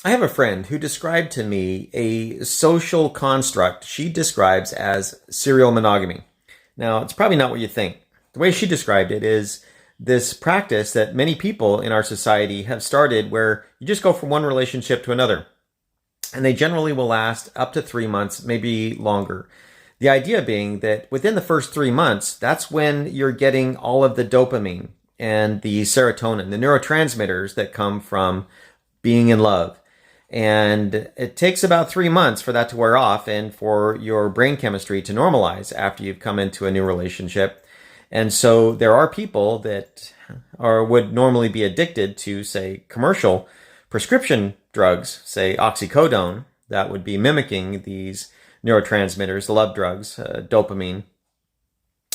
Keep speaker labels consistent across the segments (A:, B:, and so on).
A: I have a friend who described to me a social construct she describes as serial monogamy. Now, it's probably not what you think. The way she described it is this practice that many people in our society have started where you just go from one relationship to another. And they generally will last up to 3 months, maybe longer. The idea being that within the first 3 months, that's when you're getting all of the dopamine and the serotonin, the neurotransmitters that come from being in love. And it takes about 3 months for that to wear off and for your brain chemistry to normalize after you've come into a new relationship. And so there are people that would normally be addicted to, say, commercial prescription drugs, say oxycodone, that would be mimicking these neurotransmitters, the love drugs, dopamine,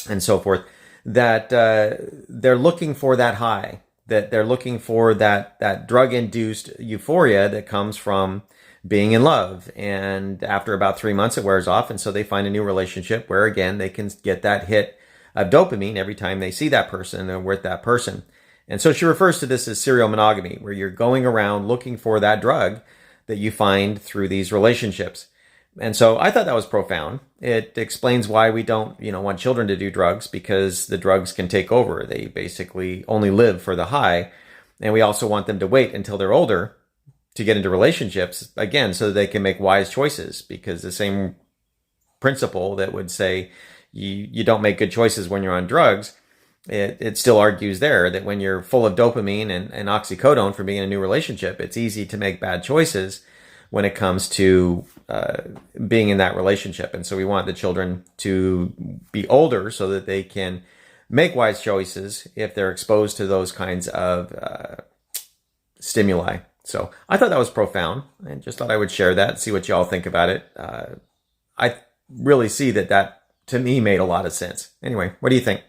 A: and so forth, that they're looking for that high, that they're looking for that drug-induced euphoria that comes from being in love. And after about 3 months, it wears off. And so they find a new relationship where, again, they can get that hit of dopamine every time they see that person and they're with that person. And so she refers to this as serial monogamy, where you're going around looking for that drug that you find through these relationships. And so I thought that was profound. It explains why we don't, want children to do drugs, because the drugs can take over. They basically only live for the high. And we also want them to wait until they're older to get into relationships, again, so that they can make wise choices, because the same principle that would say you don't make good choices when you're on drugs, it still argues there that when you're full of dopamine and oxycodone from being in a new relationship, it's easy to make bad choices when it comes to being in that relationship. And so we want the children to be older so that they can make wise choices if they're exposed to those kinds of stimuli. So I thought that was profound, and just thought I would share that, see what y'all think about it. I really see that to me made a lot of sense. Anyway, what do you think?